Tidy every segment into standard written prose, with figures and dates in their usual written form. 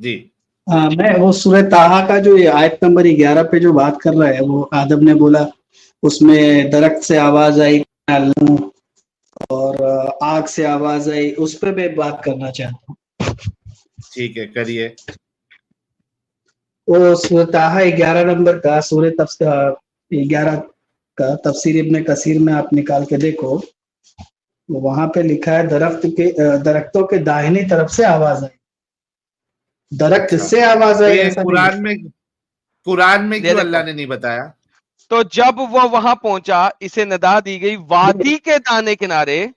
जी। हाँ, मैं वो सूरह ताहा का जो ये आयत नंबर 11 पे जो बात कर रहा है, वो आदम ने बोला उसमें दरख्त से आवाज आई और आग से आवाज आई, उस पे मैं बात करना चाहता हूँ। ठीक है, करिए। वो सूरह ताहा 11 नंबर का सूरह 11 का तफसीर इब्ने कसीर में आप निकाल के देखो, वहां पे लिखा है दरख्तों के दाहिनी तरफ से आवाज आई। दरख्त अच्छा, से आवाज तो आई ये ऐसा कुरान में ये क्यों देखो। अल्लाह ने नहीं बताया? तो जब वो वहां पहुंचा, इसे निदा दी गई वादी के दाने किनारे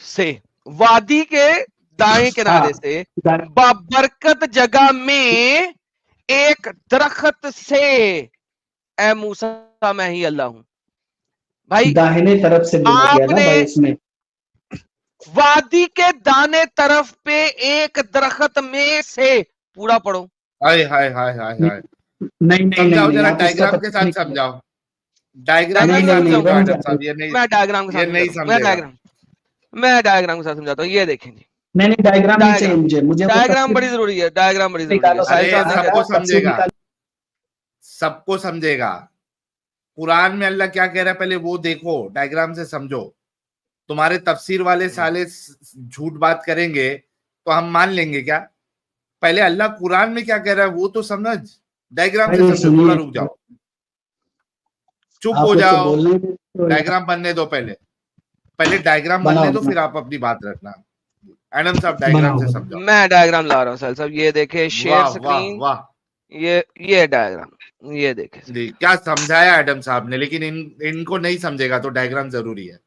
से, वादी के दाएं किनारे से बाबरकत जगह में एक दरख्त से, ए मूसा मैं ही अल्लाह हूं। भाई दाहिने तरफ से बोला गया ना आपने भाई उसमें। वादी के दाने तरफ पे एक दरख्त में से, पूरा पढ़ो। हाय हाय हाय हाय हाय। नहीं नहीं समझाओ नहीं, जरा, आप उसका डायग्राम के तफसीर साथ नहीं किया। समझाओ, डायग्राम के नहीं साथ नहीं समझाओ नहीं, आदम साहब, ये मैं डायग्राम के साथ नहीं समझाता हूं, समझेगा। मैं डायग्राम के साथ समझाता हूँ। ये देखेंगे, नहीं, डायग्राम नहीं चाहिए मुझे वो डायग्राम तफसीर बड़ी जरूरी है, डायग्राम बड़ी जरूरी है। निकालो। साहिल अरे साहब ने सबको कहते समझेगा, सबको समझेगा। कुरान में अल्लाह क्या कह रहा है पहले वो देखो, डायग्राम से समझो। तुम्हारे तफसीर वाले साले झूठ बात करेंगे तो हम मान लेंगे क्या? पहले अल्लाह कुरान में क्या कह रहा है वो तो समझ, डायग्राम से समझो। थोड़ा रुक जाओ, चुप हो जाओ, डायग्राम बनने दो। पहले डायग्राम बनने दो, फिर आप अपनी बात रखना। एडम साहब डायग्राम से समझाओ। मैं डायग्राम ला रहा हूँ साहिल साहब, ये देखे शेयर स्क्रीन, वाह, ये डायग्राम, ये देखे जी। क्या समझाया एडम साहब ने, लेकिन इनको नहीं समझेगा तो डायग्राम जरूरी है।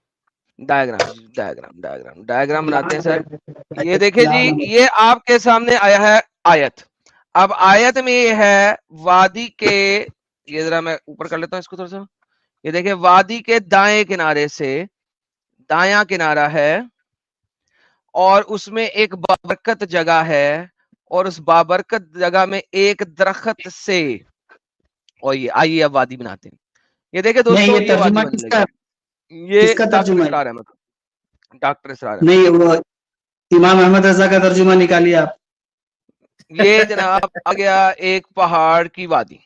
डायग्राम बनाते हैं सर। ये देखे जी, ये आपके सामने आया है आयत। अब आयत में ये है वादी के, ये जरा मैं ऊपर कर लेता हूँ इसको थोड़ा सा। ये देखिए वादी के दाएं किनारे से, दायां किनारा है और उसमें एक बाबरकत जगह है, और उस बाबरकत जगह में एक दरख्त से, और ये आइए अब वादी बनाते हैं। ये देखिए दोस्तों, ये वादी बन लगी। ये डॉक्टर इसरार नहीं, वो इमाम अहमद रजा का तर्जुमा निकालिए आप। ये जनाब आ गया एक पहाड़ की वादी,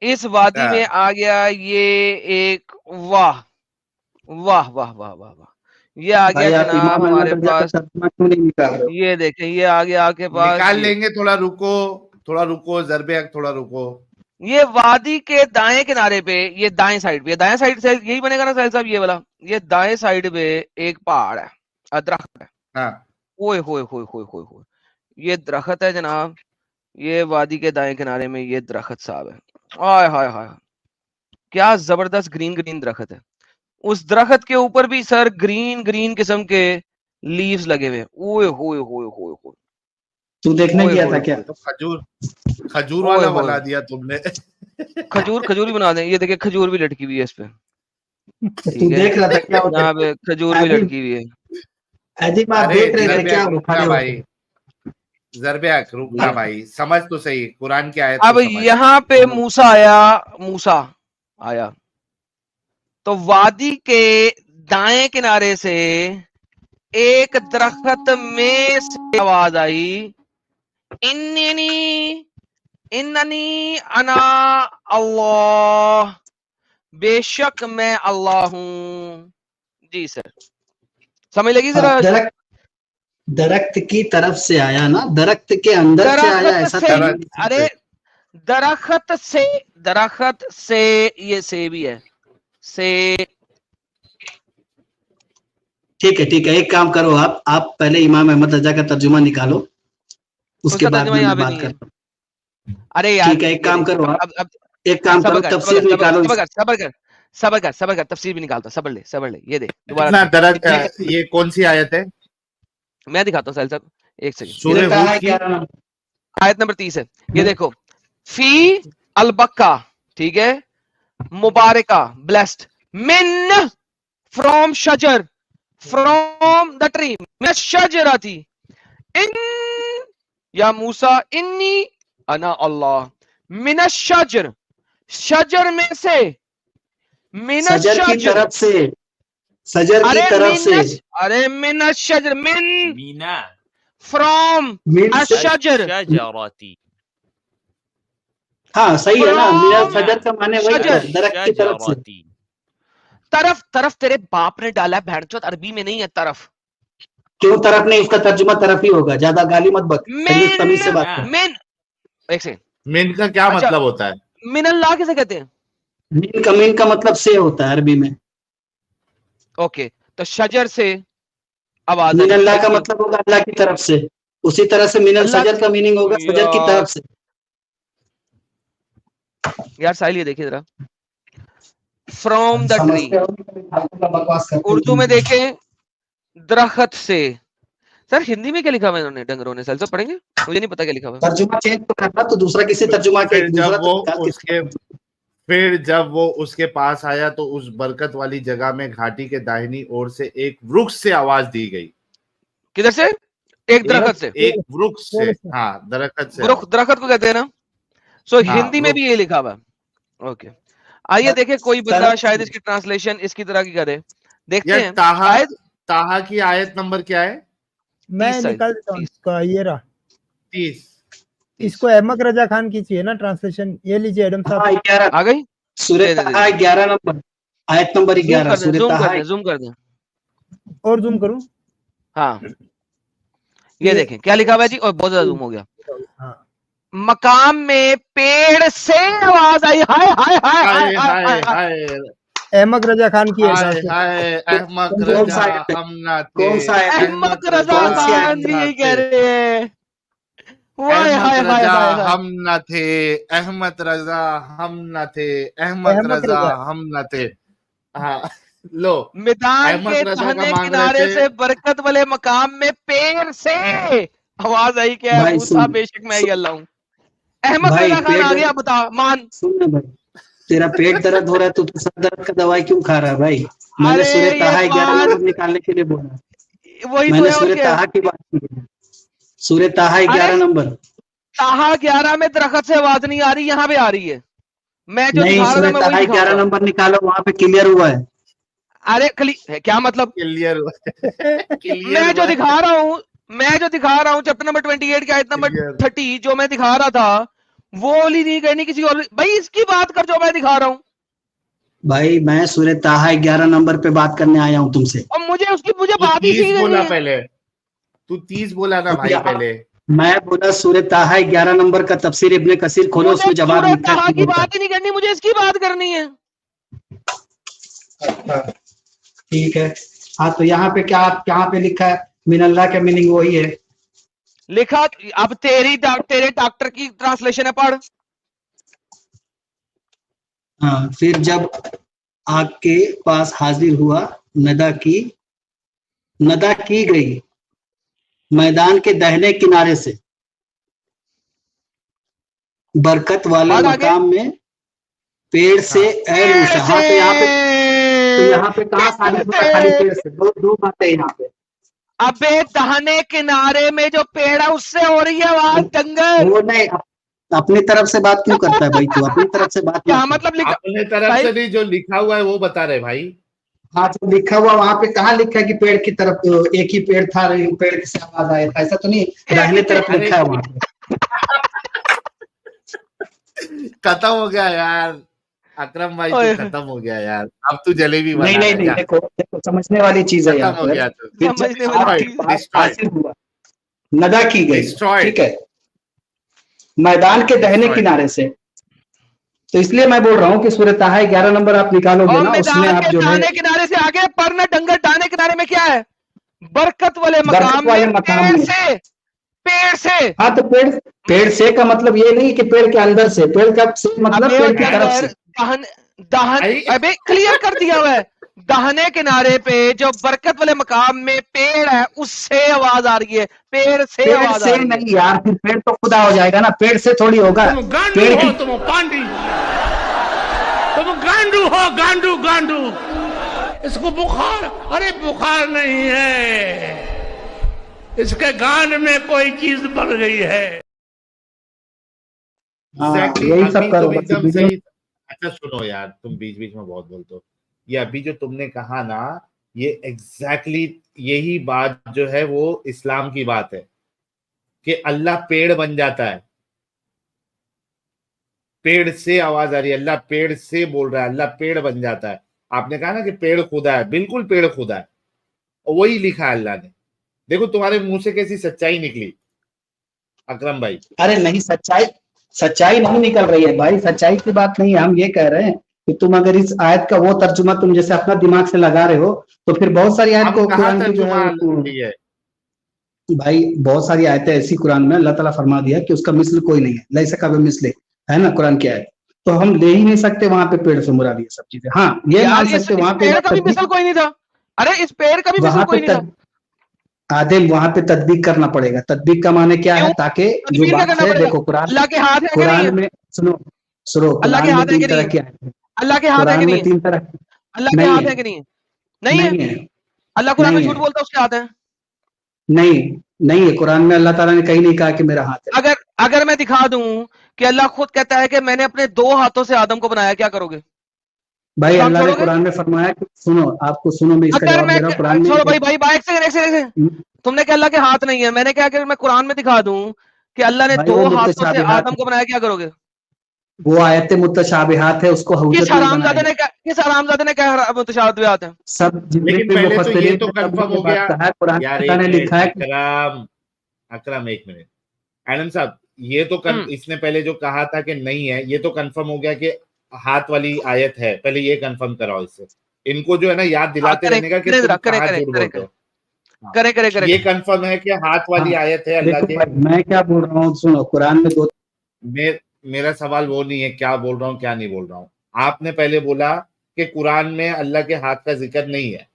इस वादी में आ गया ये एक, वाह वाह वाह वाह वाह वाह, ये आ गया जनाब हमारे पास। ये देखें, ये आ गया आपके पास, निकाल लेंगे। थोड़ा रुको ज़रबे, थोड़ा रुको। ये वादी के दाएं किनारे पे, ये दाएं साइड पे, दाएं साइड से यही बनेगा ना साहिल साहब, ये वाला, ये दाएं साइड पे एक पहाड़ है, दरख्त है। हाँ। ओए होए होए होए होए होए, ये दरख्त है जनाब, ये वादी के दाएं किनारे में ये दरख्त साहब है। हाय हाय हाय, क्या जबरदस्त ग्रीन ग्रीन दरख्त है। उस दरख्त के ऊपर भी सर ग्रीन ग्रीन किस्म के लीव्स लगे हुए। ओए होए होए होए होए, तू देखने गया था क्या? तो खजूर वाला बना दिया तुमने। खजूर भी बना दें। ये देखिए खजूर भी लटकी हुई है इस पे, तू देख रहा था क्या? यहाँ पे खजूर भी लटकी हुई है। अजीब, आप देख रहे थे क्या? रुकना भाई, ज़रबे रुकना भाई, समझ तो सही कुरान की आयत। अब यहाँ पे मूसा आया, तो वादी के दाएं किनारे से एक दरख्त में से आवाज आई, इन्ननी अना अल्लाह, बेशक मैं अल्लाह हूं। जी सर, समझ लगी जरा? दरख्त की तरफ से आया ना, दरख्त के अंदर से आया ऐसा? अरे दरख्त से ये से भी है, से। ठीक है, एक काम करो, आप पहले इमाम अहमद रजा का तर्जुमा निकालो, उसके बाद में मैं बात करता हूँ। अरे यार ठीक है, एक काम करो, एक काम करो, तफसीर निकालो। सबर कर, तफसीर भी निकालता, सबर ले। ये देख दोबारा, ये कौन सी आयत है? मैं दिखाता हूँ साहिल साहब, एक सेकंड। आयत नंबर 30 है, ये देखो, फी अलबक्का, ठीक है, मुबारका, ब्लेस्ड, मिन, फ्रॉम शजर, फ्रॉम द ट्री, मैं शजरा थी, इन या मूसा इन्नी अना अल्लाह, मिन शजर, शजर में से, मिन शजर की तरफ से, अरे मिन शजर, मिन फ्रॉम मीन्स अशजर, शजरती, हाँ सही है ना, From मिनल फजर का माने वही तो, शजर। दरख्त की तरफ से। शजरती, तरफ, तरफ तेरे बाप ने डाला है भैंचोद, अरबी में नहीं है तरफ। क्यों तरफ नहीं, उसका तर्जुमा तरफ ही होगा, ज्यादा गाली मत बक, तमीज से बात कर। मिन, एक सेकंड, मिन का क्या अच्छा। मतलब होता है? मिनल्लाह किसे कहते हैं? मीन का मतलब से होता है अरबी में। ओके, तो शजर से आवाज मिन आई, अल्लाह का कैसी? मतलब होगा अल्लाह की तरफ से, उसी तरह से मिनल अल्लाह फजर का मीनिंग होगा फजर की तरफ से। यार साहिल ये देखिए जरा, फ्रॉम द ट्री, समझते हो बकवास करते हो उर्दू में तुम। देखें दरख्त से। सर हिंदी में क्या लिखा हुआ है इन्होंने, डंगरों ने? साहिल साहब पढ़ेंगे, मुझे नहीं पता क्या लिखा हुआ है। तर्जुमा चेंज तो करना, तो दूसरा किसी तर्जुमा के फिर दूसरा जब वो तो निकाल के उसके फिर जब वो उसके पास आया तो उस बरकत वाली जगह में घाटी के दाहिनी ओर से एक वृक्ष से आवाज दी गई। किधर से? एक दरख्त से। एक वृक्ष से, हाँ दरख्त से। दरख्त को कहते हैं ना। सो हाँ, हिंदी में भी ये लिखा हुआ है। ओके, आइए देखें कोई बंदा शायद इसकी ट्रांसलेशन इसकी तरह की करे, देखते हैं। शायद ताहा की आयत नंबर क्या है? मैं निकाल देता हूँ इसका, ये रहा 30। इसको अहमद रजा खान की चाहिए ना ट्रांसलेशन, ये लीजिए एडम साहब। आ गई सूरह ताहा 11 नंबर, आयत नंबर 11, सूरह ताहा। जूम कर दें और जूम करूं? हाँ, ये देखें क्या लिखा हुआ है जी, और बहुत ज्यादा जूम हो गया। हाँ। मकाम में पेड़ से आवाज आई, हाय हाय हाय हाय हाय हाय हाय। हाय अहमद रजा खान की है हाय translation। हाय अहमद कौन सा रजा आयत है? हम ना थे, कौन सा आयत है? अहमद रजा कौन सी आयत खान जी ना कह थे, रहे हैं, हाय हाय अहमद हाय रजा हाय हाय। हम न थे, अहमद रजा हम न थे, अहमद रजा हम न थे। हाँ लो, मैदान अहमद के रजा का दाहिने मांग किनारे रहे थे। से बरकत वाले मकाम में पेड़ से आवाज आई, क्या है भाई मूसा सुन, बेशक मैं ही अल्लाह हूँ। अहमद भाई रजा खान पेट आ गया, दर्द- बता मान। सुन ना भाई, तेरा पेट दर्द हो रहा है तो तू सर दर्द का दवाई क्यों खा रहा है भाई? मैंने अरे सूरह ये ताहा 11 बात नंबर निकालने के लिए बोला, वही तो मैंने है, और सूरह क्या है? ताहा की बात की है। सूरह ताहा 11 नंबर ताहा 11 में दरख्त से आवाज नहीं आ रही, यहाँ पे आ रही है। मैं जो नहीं, दिखा रहा था सूरह मैं ताहा वही 11 दिखाऊंगा। नंबर निकालो, वहां पे क्लियर हुआ है। अरे क्या मतलब? क्लियर मैं जो दिखा रहा हूँ चैप्टर नंबर 28 के आयत नंबर 30 जो मैं दिखा रहा था, वो वाली नहीं कहनी किसी और। भाई इसकी बात कर जो मैं दिखा रहा हूँ। भाई मैं सूरह ताहा 11 नंबर पे बात करने आया हूँ तुमसे। और मुझे तू बात ही 30 नहीं बोला है। पहले, तू 30 बोला ना भाई पहले। मैं बोला सूरह ताहा 11 नंबर का तफसीर इब्ने कसीर खोलो, मुझे उसमें जवाब सूरह लिखा ताहा है की बात ही नहीं करनी, मुझे इसकी बात करनी है। ठीक है। हाँ तो यहाँ पे क्या पे लिखा है? मिनल्लाह का मीनिंग वही है लिखा। अब तेरे डॉक्टर की ट्रांसलेशन है, पढ़। हाँ, फिर जब आग के पास हाजिर हुआ, नदा की गई मैदान के दाहिने किनारे से बरकत वाले बाद आगे मकाम में पेड़ से ऐ मूसा। हाँ तो यहाँ पे कहाँ शादी हुआ? खाली पेड़ से। दो बातें यहाँ पे। अबे दाहिने किनारे में जो पेड़ है उससे हो रही है आवाज, दंगल। वो नहीं, अपनी तरफ से बात क्यों करता है भाई तू? अपनी तरफ से बात क्या मत कर। मतलब लिखा? अपने तरफ से नहीं, जो लिखा हुआ है वो बता रहे भाई। हाँ तो लिखा हुआ वहां पे कहाँ लिखा है कि पेड़ की तरफ एक ही पेड़ था, पेड़ से आवाज आया था? ऐसा तो नहीं, दाहिने तरफ लिखा है वहां पे। खत्म हो गया यार अकरम भाई, तू खत्म हो गया यार। अब तू जलेबी बना नहीं, देखो समझने वाली चीज है यहाँ खत्म हो पर। गया तू। फिर समझने जब वाली आग चीज। के पास हासिल हुआ, नदा की गई, Destroyed. ठीक है, मैदान के दाहिने Destroyed. किनारे से। तो इसलिए मैं बोल रहा हूँ कि सूरह ताहा 11 नंबर आप निकालोगे और ना, उसमें मैदान आप के जो है दाहिने किनारे से आगे पढ़ना डंगर। दाहिने किनारे में क्या है? बरकत वाले मकाम में पेड़ से। हाँ तो पेड़ से का मतलब ये नहीं कि पेड़ के अंदर से, पेड़ का से मतलब पेड़ की तरफ से। अबे क्लियर कर दिया हुआ है। दाहिने किनारे पे जो बरकत वाले मकाम में पेड़ है उससे आवाज आ रही है, पेड़ से आवाज आ रही है। नहीं यार, फिर पेड़ तो खुदा हो जाएगा ना, पेड़ से थोड़ी होगा। तुम गांडू हो, तुम पांडी, तुम गांडू हो, गांडू। इसको बुखार, अरे बुखार नहीं है, इसके गान में कोई चीज बढ़ गई है। Exactly, यही सब अभी करो तुम एकदम बस। सही। अच्छा सुनो यार, तुम बीच बीच में बहुत बोलते हो। ये अभी जो तुमने कहा ना, ये एग्जैक्टली यही बात जो है वो इस्लाम की बात है। कि अल्लाह पेड़ बन जाता है, पेड़ से आवाज आ रही है, अल्लाह पेड़ से बोल रहा है, अल्लाह पेड़ बन जाता है। आपने कहा ना कि पेड़ खुदा है, बिल्कुल पेड़ खुदा है, और वही लिखा है अल्लाह ने। देखो तुम्हारे मुंह से कैसी सच्चाई निकली अकरम भाई। अरे नहीं, सच्चाई नहीं निकल रही है भाई, सच्चाई की बात नहीं है। हम ये कह रहे हैं कि तुम अगर इस आयत का वो तर्जुमा तुम जैसे अपना दिमाग से लगा रहे हो, तो फिर बहुत सारी आयत हम को कहाँ कुरान की जो तर्जुमा है है? भाई, बहुत सारी आयतें ऐसी कुरान में अल्लाह ताला फरमा दिया कि उसका मिस्ल कोई नहीं है, लैसा का मिस्ले, है ना कुरान की आयत। तो हम ले ही नहीं सकते वहां पे पेड़ से मुराद ये सब चीजें। हाँ ये यार मान इस सकते वहां पे पेड़ का भी मिसल कोई नहीं था। अरे इस पेड़ का भी मिसल वहां कोई पे नहीं था। आदिल वहां पे तदबीक करना पड़ेगा। तदबीक का माने क्या है, क्यों? ताकि जो तदबीक क्या बात करना है, पड़ेगा? देखो कुरान अल्लाह के हाथ है कि नहीं है? कुरान में सुनो सुनो अल्लाह के कुरान में हाथ है कि 3 नहीं तरह है? की आयत है। अल्लाह के हाथ है कि कुरान नहीं में है? 3 तरह अल्लाह के नहीं हाथ है, है कि नहीं है? नहीं है। नहीं है, अल्लाह कुरान में नहीं झूठ है, बोलता है उसके हाथ है। नहीं नहीं है। कुरान में अल्लाह ताला ने कहीं नहीं कहा कि मेरा हाथ है। अगर अगर मैं दिखा दूं कि अल्लाह खुद कहता है कि मैंने अपने 2 हाथों से आदम को बनाया, क्या करोगे? भाई काम अल्लाह ने छोड़ोगे? कुरान में फरमाया कि सुनो, आपको सुनो, मैं इसका अगर जवाब मैं दे रहा हूँ। कुरान में छोड़ो भाई भाई एक सेकंड एक सेकंड। तुमने कहा अल्लाह के हाथ नहीं है, मैंने कहा अगर मैं कुरान में दिखा दूं कि अल्लाह ने भाई 2 वो हाथों से मुतशाबिहात आदम को बनाया, क्या करोगे? वो आयत मुतशाबिहात है, उसको किस हुज्जत नहीं हरामजादे बनाएगा। ने किस हरामजादे ने कहा मुतशाबिहात है? सब जितने लेकिन भी पहले तो ये मुफस्सिरीन तो ने सब कंफर्म ये हो बात गया कहा है। कुरान में यार। अल्लाह एक ने मिनट लिखा है कि अकरम, अकरम एक मिनट। एडम साहब ये तो इसने पहले जो कहा था कि नहीं है, ये तो कंफर्म हो गया कि हाथ वाली आयत है। पहले ये कंफर्म कराओ इससे। इनको जो है ना याद हाँ, दिलाते रहने का कि तुम कहाँ झूठ बोलते हो। हाँ, करे ये कंफर्म है कि हाथ वाली हाँ आयत है अल्लाह देखो के। भाई, मैं क्या बोल रहा हूँ सुनो, कुरान में 2 मेरा सवाल वो नहीं है क्या बोल रहा हूँ क्या नहीं बोल रहा हूँ। आपने पहले बोला कि कुरान में अल्लाह के हाथ का जिक्र नहीं है,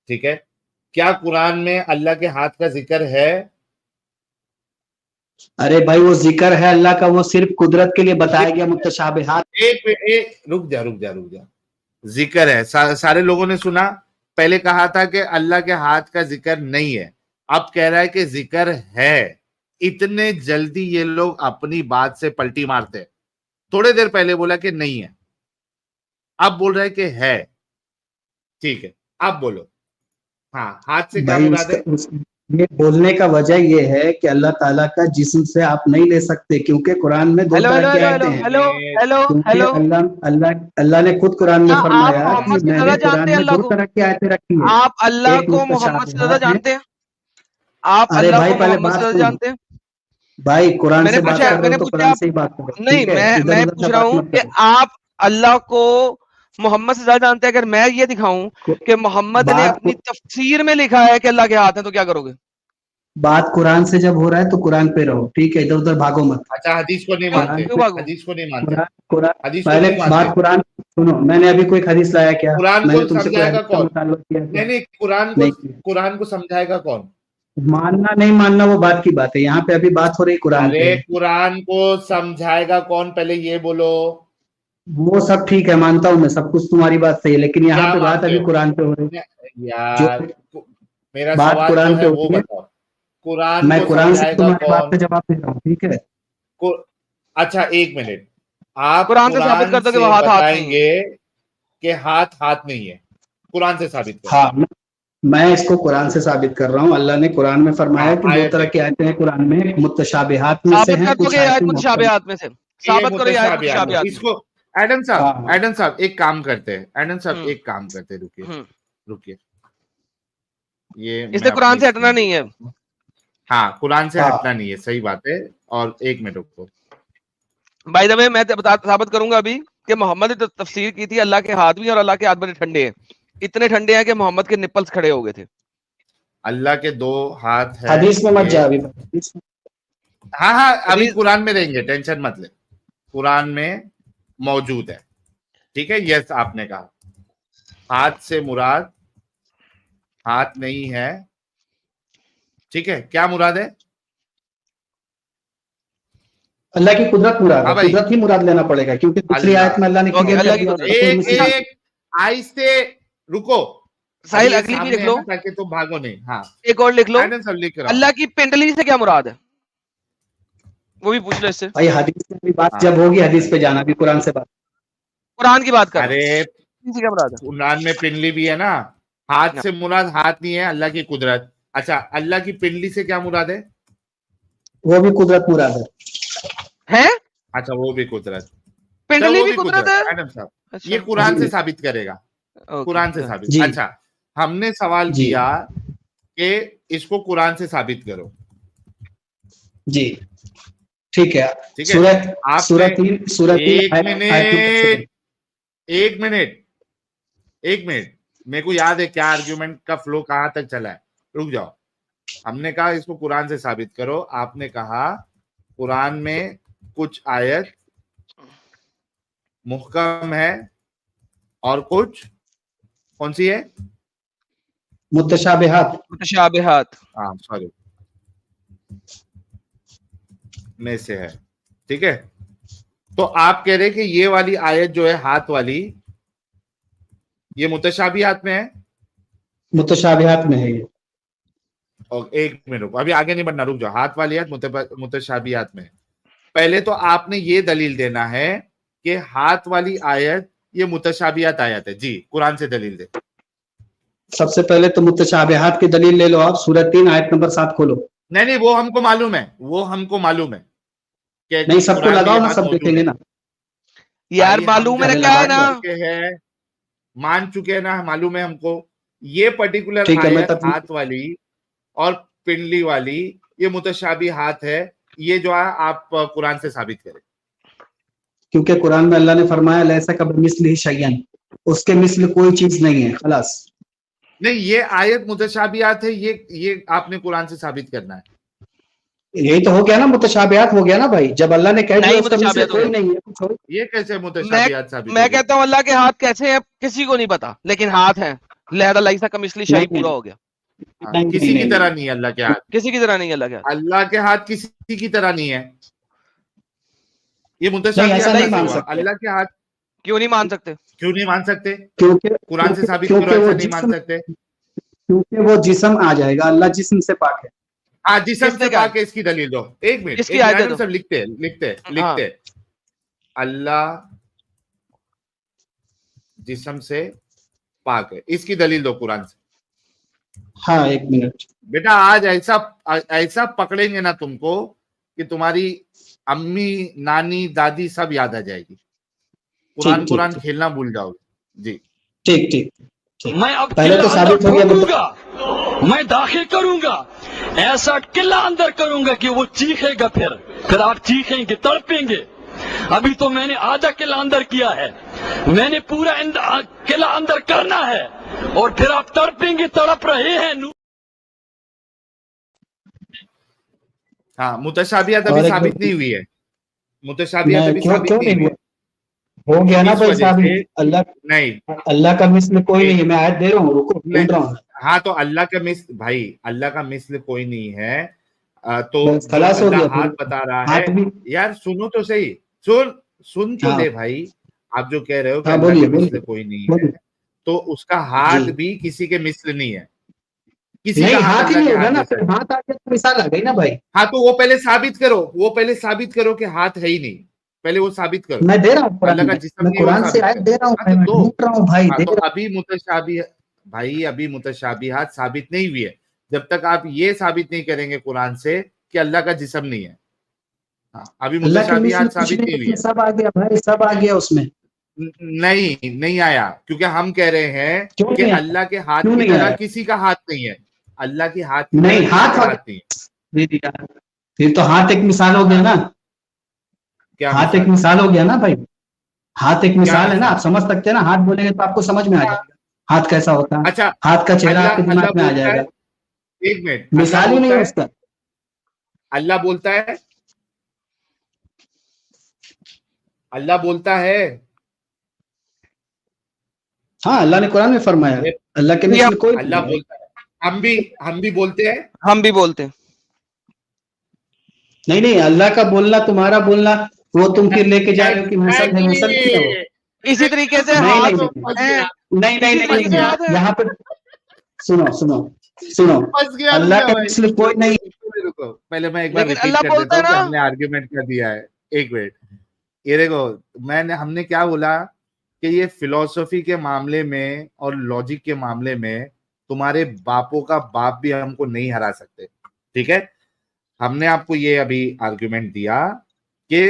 ठीक है? क्या कुरान में अल्लाह के हाथ का जिक्र है? अरे भाई वो जिक्र है अल्लाह का, वो सिर्फ कुदरत के लिए बताया गया मुतशाबिहात। एक रुक जा। जिक्र है, सारे लोगों ने सुना। पहले कहा था कि अल्लाह के हाथ का जिक्र नहीं है, अब कह रहा है कि जिक्र है। इतने जल्दी ये लोग अपनी बात से पलटी मारते हैं। थोड़ी देर पहले बोला कि नहीं है, अब बोल रहा है कि है। ठीक है, अब बोलो। हाँ, हाथ से क्या भाई मुराद है? ये बोलने का वजह ये है कि अल्लाह ताला का जिस्म से आप नहीं ले सकते, क्योंकि कुरान में 2 हेलो तरह हेलो की हेलो आयतें हेलो हैं। हेलो हेलो क्योंकि हेलो। अल्लाह ने खुद कुरान में क्या आप फरमाया कि मोहम्मद से मैंने ज्यादा जानते कुरान हैं में अल्लाह 2 को? तरह की आयतें रखी है। आप अल्लाह एक को मोहम्मद से ज्यादा मुतशाबिहात है। जानते हैं? आप अरे अल्लाह भाई को पहले मोहम्मद से बात ज्यादा सुनो जानते हैं? भाई, कुरान से बात कर रहे हो मैंने तो पूछा कुरान आप से ही बात करो, नहीं, ठीक है? इधर मैं उधर पूछ का रहा बात हूं मत कि करो। आप अल्लाह को मोहम्मद से ज्यादा जानते हैं। अगर मैं ये दिखाऊं कि मोहम्मद ने बात अपनी तफसीर में लिखा है कि अल्लाह के हाथ है, तो क्या करोगे? बात कुरान से जब हो रहा है तो कुरान पे रहो, ठीक है? इधर उधर भागो मत। अच्छा, हदीस को नहीं क्यों मानते? कुरान क्यों पे भागू? हदीस को नहीं मानते? कुरान कुरान हदीस को पहले नहीं मानते? बात कुरान सुनो, मैंने अभी कोई हदीस लाया क्या? कुरान को मैंने तुमसे कोई समझाएगा हदीस का कौन? मुतालबा किया क्या? नहीं, नहीं किया। कुरान को समझाएगा कौन? मानना नहीं मानना वो बात की बात है, यहाँ पे अभी बात हो रही कुरान पे। अरे कुरान को समझाएगा कौन, पहले ये बोलो। वो सब ठीक है, मानता हूँ मैं, सब कुछ तुम्हारी बात सही है, लेकिन यहाँ क्या पे बात मानते अभी हो कुरान पे हो रही जो यार? मेरा बात सवाल जो कुरान पे है हो वो रही है। बताओ, कुरान मैं को कुरान से समझाएगा तुम्हारी बात कौन? पे जवाब दे रहा हूँ, ठीक है? अच्छा एक मिनट, आप कुरान से साबित कुरान कर दो कि से वो हाथ हाथ नहीं है। बताएंगे कि हाथ हाथ नहीं है, कुरान से साबित करो। हाँ मैं इसको कुरान से साबित कर रहा हूँ। अल्लाह ने कुरान में फरमाया हाँ, कि 2 आयत तरह है। की आयतें हैं कुरान में, मुतशाबिहात में से साबित हैं, कर दो कुछ कि ये आयत आयतें मुहक्कम। मुतशाबिहात में से। ये साबित करो ये आयत मुतशाबिहात है। मुतशाबिहात में। इसको हाँ एडम साहब एक काम करते हैं, हम्म एक काम करते हैं, रुकिए हम्म। रुकिए, ये मैं इसने कुरान अपनी से हटना स्क्रीन नहीं है। पे, हाँ कुरान से हाँ हटना नहीं है, सही बात है। और एक मिनट रुको। बाय द वे मैं साबित करूंगा अभी कि मोहम्मद ने तो तफसीर की थी अल्लाह के हाथ भी, और अल्लाह के हाथ बड़े ठंडे हैं। इतने ठंडे हैं कि मोहम्मद के निपल्स खड़े हो गए थे। अल्लाह के 2 हाथ है हदीस में मत ये। जा अभी हदीस में। हाँ अभी हदीस कुरान में रहेंगे, टेंशन मत ले, कुरान में मौजूद है, ठीक है? यस आपने कहा हाथ से मुराद हाथ नहीं है, ठीक है? क्या मुराद है? अल्लाह की कुदरत मुराद हाँ है, भाई, कुदरत ही मुराद लेना पड़ेगा, क्योंकि दूसरी अल्लाह। आयत में अल्लाह ने ओके, क्लियर अल्लाह कर की दिया कुदरत। उसका कोई मिसाल नहीं। एक आहिस्ते रुको, अभी साहिल ये अगली भी सामने लिख है लो, ना, ताकि तुम भागो नहीं। हाँ एक और लिख लो। आयरन सब लिख रहा हूँ। अल्लाह की पिंडली से क्या मुराद है, वो भी पूछ लो इससे। भाई हदीस में भी बात हाँ, जब होगी हदीस पे जाना, अभी कुरान से बात। कुरान की बात कर रहा हूँ, अरे इसी से क्या मुराद है? कुरान में पिंडली भी है ना। हाथ ना। से मुराद हाथ नहीं है, अल्लाह की कुदरत। अच्छा, अल्लाह की पिंडली से क्या मुराद है? वो भी कुदरत मुराद है। है अच्छा वो भी कुदरत, पिंडली वो भी कुदरत है। मैडम साहब अच्छा, ये कुरान से जी। साबित करेगा, ओके, कुरान से हाँ। साबित। जी। अच्छा हमने सवाल जी। किया कि इसको कुरान से साबित करो, जी ठीक है। ठीक है। सूरत आपने सूरत एक मिनट, एक मिनट, एक मिनट, मेरे को याद है क्या आर्ग्यूमेंट का फ्लो कहां तक चला है, रुक जाओ। हमने कहा इसको कुरान से साबित करो, आपने कहा कुरान में कुछ आयत मुहकम है और कुछ कौन सी है, मुतशाबिहात। मुतशाबिहात। हाँ सॉरी में से है, ठीक है। तो आप कह रहे कि ये वाली आयत जो है हाथ वाली, ये मुतशाबिहात में है। मुतशाबिहात में है ये। और एक मिनट रुको, अभी आगे नहीं बढ़ना, रुक जाओ। हाथ वाली आयत मुतशाबिहात में है। पहले तो आपने ये दलील देना है कि हाथ वाली आयत ये मुतशाबिहात आयत है। जी कुरान से दलील दे। सबसे पहले तो मुतशाबिहात की दलील ले लो आप, सूरत 3 आयत नंबर 7 खोलो। नहीं वो हमको मालूम है, वो हमको मालूम है कि नहीं सबको कुरान में लगाओ ये ना, बात सब मौजूद देखेंगे है। ना। यार भाई, मालूम है ना, हम क्या है ना, मान चुके हैं ना, मालूम है हमको ये पर्टिकुलर ठीक है, मैं आयत तब हाथ वाली और पिंडली वाली ये मुतशाबिहात है, ये जो है आप कुरान से साबित करें। क्योंकि कुरान में अल्लाह ने फरमाया लैसा कमिस्लिही शैयन, उसके मिस्ल कोई चीज नहीं है, खलास। नहीं ये आयत मुतशाबिहात है, ये आपने कुरान से साबित करना है। यही तो हो गया ना, मुतशाबिहात हो गया ना भाई, जब अल्लाह ने कह दिया नहीं उसका मिस्ल मुतशाबिहात हो कोई गया। नहीं है, कुछ और। ये कैसे मैं मुतशाबिहात साबित मैं होगी? कहता हूँ अल्लाह के हाथ कैसे हैं किसी को नहीं पता, लेकिन हाथ हैं, लिहाजा लैसा कमिस्लिही शैई नहीं, पूरा हो गया। हाँ, नहीं, किसी नहीं, की नहीं, तरह नहीं है अल्लाह के हाथ। किसी की तरह नहीं है अल्लाह के हाथ। अल्लाह के हाथ किसी की तरह नहीं है, ये नहीं, मुतशाबिहात ऐसा नहीं कैसे मान हुआ? सकते, अल्लाह के हाथ क्यों नहीं मान सकते? क्यों नहीं मान सकते? क्योंकि कुरान से साबित करो, क्योंकि वो ऐसा नहीं मान जिस्म, सकते। क्योंकि वो जिस्म आ जाएगा, अल्लाह जिस्म से पाक है। हाँ जिस्म किसने से कहा? पाक है, इसकी दलील दो। एक मिनट, किसकी एक आयत है मैडम तो? सब लिखते हैं, लिखते हैं, हाँ। लिखते हैं। अल्लाह जिस्म से पाक है, इसकी दलील दो कुरान से। हाँ एक मिनट। बेटा आज ऐसा ऐसा पकड़ेंगे ना तुमको कि तुम्हारी अम्मी नानी दादी सब याद आ जाएगी, कुरान ठीक कुरान ठीक खेलना भूल जाओगे। जी ठीक ठीक ठीक। मैं अब पहले किला तो अंदर साबित हो गया, ठोकूंगा, मैं दाखिल करूंगा, ऐसा किला अंदर करूंगा कि वो चीखेगा, फिर आप चीखेंगे, तड़पेंगे। अभी तो मैंने आधा किला अंदर किया है, मैंने पूरा किला अंदर करना है, और फिर आप तड़पेंगे, तड़प रहे हैं। हाँ मुतशाबिहात और अभी एक साबित नहीं हुई है, मुतशाबिहात अभी क्यों साबित क्यों नहीं नहीं हुई हुआ? है। हो गया ना इस भाई वजह से साबित, नहीं, अल्लाह का मिस्ल कोई नहीं है। मैं आयत दे रहा हूँ, रुको ढूंढ रहा हूँ। हाँ तो अल्लाह का मिस्ल, भाई अल्लाह का मिस्ल कोई नहीं है। तो बस जो खलास हो अल्लाह गया हाथ फिर। बता रहा है, हाथ भी, यार सुनो तो सही, सुन तो हाँ ले भाई। आप जो कह रहे हो कि हाँ, अल्लाह बोलिए के मिस्ल बोलिए कोई नहीं है, बोलिए। तो उसका हाथ जी भी किसी के मिस्ल नहीं है, किसी नहीं, का हाथ हाथ ही अल्लाह नहीं के होगा हाथ ना, जैसा फिर है। हाथ आ गया तो मिसाल आ गई ना भाई। हाँ तो वो पहले साबित करो, वो पहले साबित करो कि हाथ है ही नहीं, पहले वो साबित करो। मैं दे रहा हूँ कुरान अल्लाह का में, जिस्म मैं नहीं है वो कुरान से साबित आयत करो। दे रहा हूँ हाँ भाई, तो मैं दो। ढूंढ रहा हूँ भाई, हाँ दे तो रहा अभी भाई अभी मुतशाबिहात साबित नहीं हुई है, जब तक आप ये साबित नहीं करेंगे कुरान से कि अल्लाह का जिस्म नहीं है। हाँ अभी हूँ। अल्लाह के मिस्ल मुतशाबिहात कुछ साबित नहीं, नहीं हुई उसमें है। सब आ गया भाई, सब आ गया उसमें। नहीं आया, क्योंकि हम कह रहे हैं क्यों कि नहीं आया? अल्लाह के हाथ क्यों की नहीं तरह आया? किसी का हाथ नहीं है, अल्लाह के हाथ की तरह नहीं, किसी हाथ का आ हाथ गया। नहीं है। दीदी यार, फिर तो हाथ एक मिसाल हो गया ना, क्या हाथ एक मिसाल? मिसाल हो गया ना भाई। हाथ एक क्या मिसाल है ना, मिसाल? आप समझ सकते हैं ना, हाथ बोलेंगे तो आपको समझ में आ जाएगा हाथ कैसा होता है। अच्छा हाथ का चेहरा अल्लाह आपके अल्लाह दिमाग में आ बोलता है, जाएगा। एक मिनट, अल्लाह मिसाल ही नहीं बोलता है है, उसका। अल्लाह बोलता है, अल्लाह बोलता है। हाँ अल्लाह ने कुरान में फरमाया, अरे अल्लाह के भैया मिस्ल कोई नहीं अल्लाह है। बोलता है, हम भी बोलते हैं। हम भी बोलते हैं। नहीं नहीं, अल्लाह का बोलना तुम्हारा बोलना, वो तुम फिर लेके जा रहे हो कि मसल है, मसल नहीं है वो। इसी तरीके से नहीं हाथ नहीं फंस है, गया, नहीं नहीं इसी नहीं तरीके से हाथ नहीं, है। यहाँ पे सुनो सुनो सुनो, फंस गया। रुक अल्लाह जा का भाई, मिस्ल कोई नहीं। रुको, पहले मैं एक बार लेकिन रिपीट अल्लाह कर देता बोलता है हूँ कि ना। हमने आर्ग्यूमेंट कर दिया है। एक मिनट, ये देखो, हमने क्या बोला कि ये फिलॉसफी के मामले में और लॉजिक के मामले में तुम्हारे बापों का बाप भी हमको नहीं हरा सकते, ठीक है। हमने आपको ये अभी आर्गुमेंट दिया कि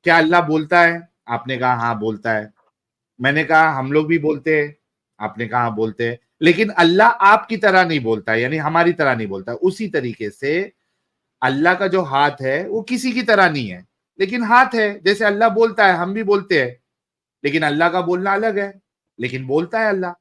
क्या अल्लाह बोलता है, आपने कहा हाँ बोलता है। मैंने कहा हम लोग भी बोलते हैं, आपने कहा हाँ बोलते हैं। लेकिन अल्लाह आपकी तरह नहीं बोलता है, यानी हमारी तरह नहीं बोलता। उसी तरीके से अल्लाह का जो हाथ है वो किसी की तरह नहीं है, लेकिन हाथ है। जैसे अल्लाह बोलता है, हम भी बोलते हैं, लेकिन अल्लाह का बोलना अलग है, लेकिन बोलता है अल्लाह।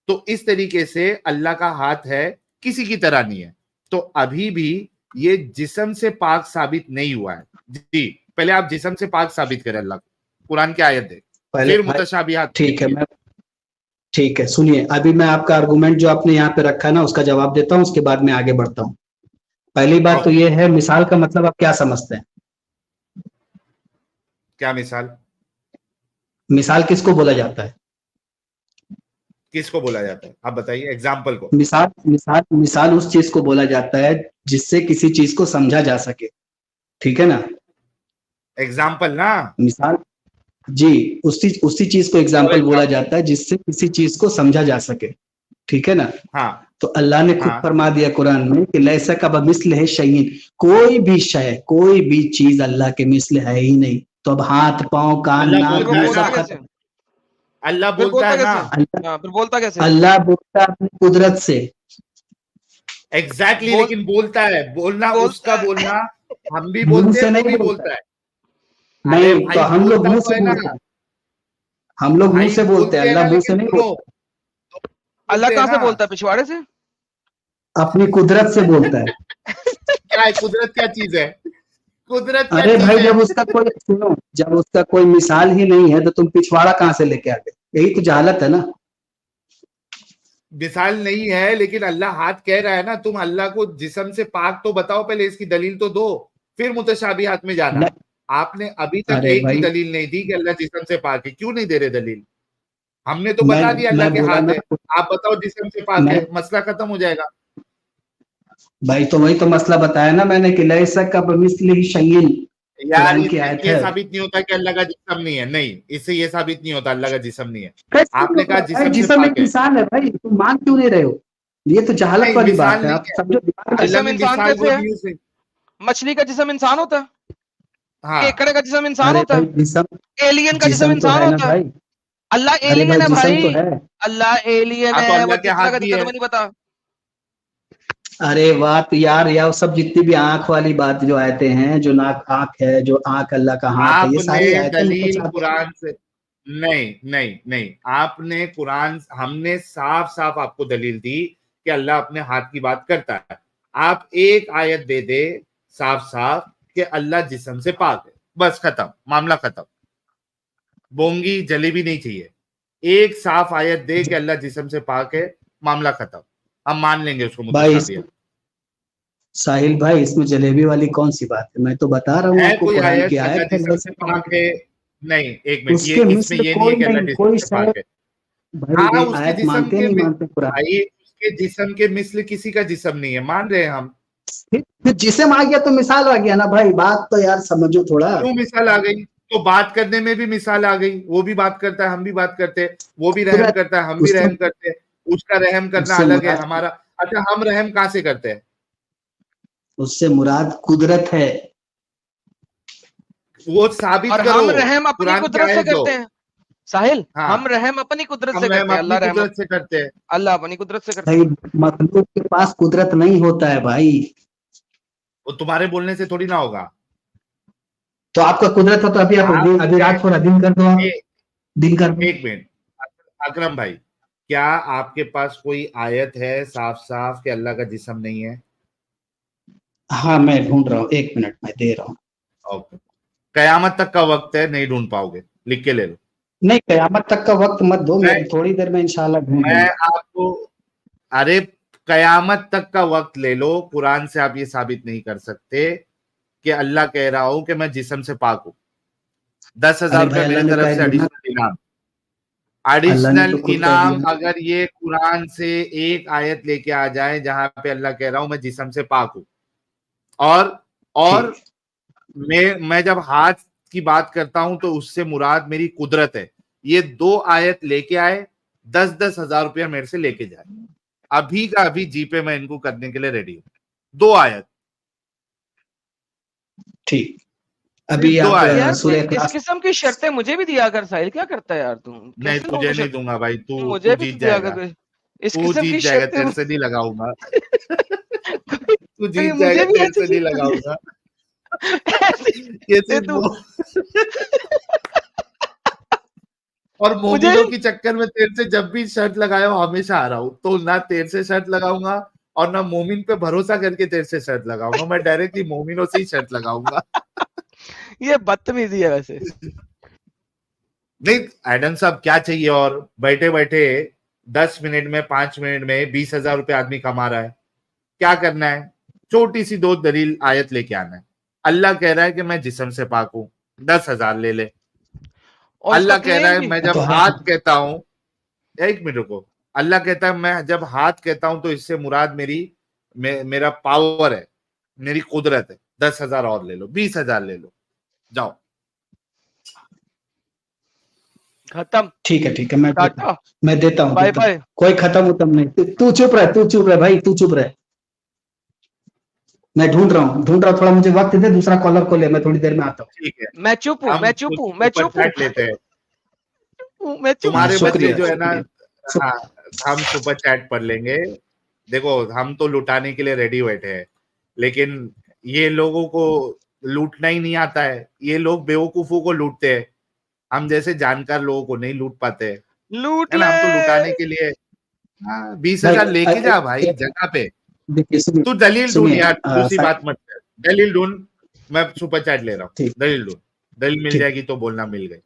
तो इस तरीके से अल्लाह का हाथ है, किसी की तरह नहीं है। तो अभी भी ये जिस्म से पाक साबित नहीं हुआ है। जी, पहले आप जिस्म से पाक साबित करें अल्लाह को, कुरान की आयत दे, फिर मुतशाबिहात। ठीक है, मैं ठीक है, सुनिए, अभी मैं आपका आर्गुमेंट जो आपने यहाँ पे रखा है ना उसका जवाब देता हूँ, उसके बाद में आगे बढ़ता हूँ। पहली बात तो ये है, मिसाल का मतलब आप क्या समझते हैं? क्या मिसाल? मिसाल किसको बोला जाता है? किसको बोला जाता है आप बताइए, एग्जाम्पल को। मिसाल मिसाल मिसाल उस चीज को बोला जाता है जिससे किसी चीज को समझा जा सके, ठीक है ना? एग्जाम्पल ना, मिसाल, जी, उसी चीज को एग्जाम्पल बोला जाता है जिससे किसी चीज को समझा जा सके, ठीक है ना? हाँ। तो अल्लाह ने खुद हाँ। फरमा दिया कुरान में कि लैसा का बमिस्ल है शैइन, कोई भी शय, कोई भी चीज अल्लाह के मिस्ल है ही नहीं। तो अब हाथ, पांव, कान, अल्लाह नाक, बोलता है मुंह ना, सब खत्म। अल्लाह फिर बोलता है ना, हाँ, फिर बोलता कैसे? अल्लाह बोलता है अपनी कुदरत से। एग्जैक्टली, बोल- लेकिन बोलता है, बोलना बोलता उसका है। बोलना हम भी मुंह बोलते से हैं, वो नहीं भी बोलता बोलता है। नहीं, अरे भाई तो हम लोग बोलता मुंह तो से है ना, बोलते हैं, हम लोग मुंह भाई से बोलते हैं, बोलते हैं ना, अल्लाह मुंह से लेकिन नहीं सुनो, बोलता, अल्लाह बोलते हैं कहाँ से ना। बोलता है? पिछवाड़े से? अपनी कुदरत से बोलता है। क्या है कुदरत? क्या चीज है कुदरत? क्या अरे चीज भाई, है? जब उसका कोई, सुनो, जब उसका कोई मिसाल ही नहीं है तो तुम पिछवाड़ा कहाँ से लेके आ गए? यही तो जहालत है ना। मिसाल नहीं है, लेकिन अल्लाह हाथ कह रहा है ना, तुम अल्लाह को जिस्म से पाक तो बताओ, पहले इसकी दलील तो दो, फिर मुतशाबिहात में जाना। आपने अभी तक अरे एक भी भाई, दलील नहीं दी कि अल्लाह जिस्म से पाक है। क्यों नहीं दे रहे दलील? हमने तो बता दिया अल्लाह मैं के बोला हाथ ना, है, आप बताओ जिस्म से पाक मैं है, मसला खत्म हो जाएगा। भाई, तो वही तो मसला बताया ना मैंने कि लैसा का बमिस्लिही शैइन, यार कुरान की इससे आयत ये है। साबित नहीं होता कि अल्लाह का जिस्म नहीं है, नहीं, इससे ये साबित नहीं होता अल्लाह का जिस्म नहीं है। कैसे नहीं आपने होता कहा है? भाई जिस्म से जिस्म एक पाक है, इंसान है भाई, तुम मान क्यों नहीं रहे हो? ये तो जहालत नहीं वाली मिसाल बात है, नहीं आप है, समझो, दिमाग में। अल्लाह जिस्म ने इंसान मिसाल कैसे वो है? दी उसे। मछली का जिस्म इंसान होता है? हाँ, केकड़े का जिस्म इंसान अरे होता भाई, है? जिस्म एलियन का जिस्म जिस्म तो इंसान है ना होता है? भाई। अल्लाह अरे एलियन भाई, है जिस्म तो भाई, है। अल्लाह एलियन हाँ तो है, वो अल्लाह के जितना हाथ का भी जितना है। तुम्हें नहीं पता। अरे वाह, तो यार सब जितनी भी आंख वाली बात जो आयतें हैं, जो नाक आंख है, जो आंख अल्लाह का हाथ है, ये आपने सारी आयतें दलील मुतशाबिह। कुरान से, नहीं नहीं नहीं, आपने कुरान, हमने साफ साफ आपको दलील दी कि अल्लाह अपने हाथ की बात करता है। आप एक आयत दे दे साफ साफ कि अल्लाह जिस्म से पाक है, बस खत्म, मामला खत्म। बोंगी जलेबी नहीं चाहिए, एक साफ आयत दे कि अल्लाह जिस्म से पाक है, मामला खत्म, हम मान लेंगे उसको भाई मुतशाबिह। साहिल भाई, इसमें जलेबी वाली कौन सी बात है? मैं तो बता रहा हूँ है आपको, कोई कुरान की आयत आयत अल्लाह है, जिस्म से लैसा का पाक है? नहीं, एक मिनट, ये उसके इसमें मिस्ल ये नहीं है कोई कि अल्लाह नहीं, जिस्म कोई से शय। पाक है। भाई हाँ, भाई, उसके आयत जिस्म मानते के नहीं मानते कुरान? भाई, उसके जिस्म के मिस्ल किसी का जिस्म नहीं है, मान रहे हैं हम। फिर जिस्म आ गया तो मिसाल आ गया ना भाई, बात तो यार समझो थोड़ा। क्यों मिसाल आ गई? तो बात करने में भी मिसाल आ गई, वो भी बात करता है, हम भी बात करते हैं, वो भी रहम कुदरत, करता है, हम भी उससे रहम करते हैं। उसका रहम करना उससे अलग है, मुराद हमारा। अच्छा, हम रहम कहां से करते हैं? उससे मुराद कुदरत है। वो साबित और करो, हम रहम अपनी कुरान की कुदरत से आयत दो। करते हैं साहिल, हम हाँ, रहम अपनी कुदरत से हम रहम करते हैं, अपनी कुदरत से करते हैं। अल्लाह अपनी कुदरत से करता भाई, है। मखलूक के पास कुदरत नहीं होता है भाई। वो तुम्हारे बोलने से थोड़ी ना होगा। तो आपका कुदरत हो तो अभी आप अभी आपने रात थोड़ा दिन कर दो, आप ए- दिन कर दो। एक मिनट, अकरम भाई, क्या आपके पास कोई आयत है साफ साफ कि अल्लाह का जिस्म नहीं है? हाँ, मैं ढूंढ रहा हूँ, एक मिनट में दे रहा हूँ। ओके, कयामत तक का वक्त है, नहीं ढूंढ पाओगे, लिख के ले लो। नहीं, कयामत तक का वक्त मत दो, मैं मैं थोड़ी देर में इंशाल्लाह ढूंढ मैं लूंगा। आपको, अरे कयामत तक का वक्त ले लो, कुरान से आप ये साबित नहीं कर सकते कि अल्लाह कह रहा हूं कि मैं जिस्म से पाक हूं। 10,000 अरे भाई, रुपया अल्लाह मेरे ने तरफ कह से दिया ना, एडिशनल इनाम। अल्लाह ने एडिशनल तो खुद कह इनाम, दिया। अगर ये कुरान से एक आयत लेके आ जाए जहां पे अल्लाह कह रहा हूं मैं जिस्म से पाक हूं, और ठीक, मैं जब हाथ की बात करता हूं तो उससे मुराद मेरी कुदरत है। ये दो आयत लेके आए, 10-10 हजार रुपया मेरे से लेके जाए, अभी का अभी जीपे मैं इनको करने के लिए रेडी हूं। दो आयत, ठीक, अभी दो आप आयत। यार सूर्य इस क्लास किस्म की शर्तें मुझे भी दिया कर साहिल, क्या करता है यार तू? नहीं, कैसे लोगों तुझे को नहीं शर्त- दूंगा भाई, तू मुझे भी जीत दिया जाएगा, कर इस तू किस्म जीत की जाएगा, शर्तें। तेरे से नहीं लगाऊंगा। कोई- तू कोई जीत मुझे जाएगा, भी तेरे ऐसी से नहीं चीज़- लगाऊंगा। ऐसी ये शर्तें सिर्फ तू और मुझे मोमिनों के चक्कर में तेरे से जब भी शर्त लगाया हूं, हमेशा आ रहा हूं, तो ना तेरे से शर्त लगाऊंगा और ना मोमिन पे भरोसा करके तेरे से शर्त लगाऊंगा, मैं डायरेक्टली मोमिनों से ही शर्त लगाऊंगा। ये बदतमीजी है वैसे। नहीं एडम साहब, क्या चाहिए? और बैठे बैठे 10 मिनट में 5 मिनट में 20,000 रुपए आदमी कमा रहा है, क्या करना है? छोटी सी 2 दलील आयत लेके आना है। अल्लाह कह रहा है कि मैं जिस्म से पाक हूं, 10,000 ले ले। और अल्लाह उसका कह रहा क्लेम है भी मैं जब तो हाथ कहता हूं, 1 मिनट रुको, अल्लाह कहता है मैं जब हाथ कहता हूं तो इससे मुराद मेरा पावर है, मेरी कुदरत है। 10,000 और ले लो, 20,000 ले लो, जाओ। खत्म, ठीक है, मैं टाटा, देता हूँ बाय बाय। कोई खत्म उतम नहीं, तू चुप रह भाई, तू चुप रह, मैं ढूंढ रहा हूँ, थोड़ा मुझे वक्त दे, दूसरा कॉलर को ले, मैं थोड़ी देर में आता हूँ। ठीक है, मैं चुप हूँ, हम मैं चुप हूँ, मैं सुपर चुप हूँ, चैट लेते हैं। मैं चुप हूँ। तुम्हारे बदले शुक्रिया, जो है ना, शुक्रिया। हाँ, हम सुपर चैट पढ़ लेंगे। देखो हम तो लुटाने के लिए रेडी बैठे हैं, लेकिन ये लोगों को लूटना ही नहीं आता है, ये लोग बेवकूफों को लूटते हैं, हम जैसे जानकार लोगों को नहीं लूट पाते हैं, लूट है ना? हम तो ले। लुटाने के लिए 20,000 लेके जा भाई जगह पे। देखिए तू दलील ढूंढ सुनिए, यार, दूसरी बात मत कर, दलील ढूंढ, मैं सुपर चैट ले रहा हूँ, ठीक। दलील ढूंढ, दलील मिल ठीक। जाएगी तो बोलना मिल गई।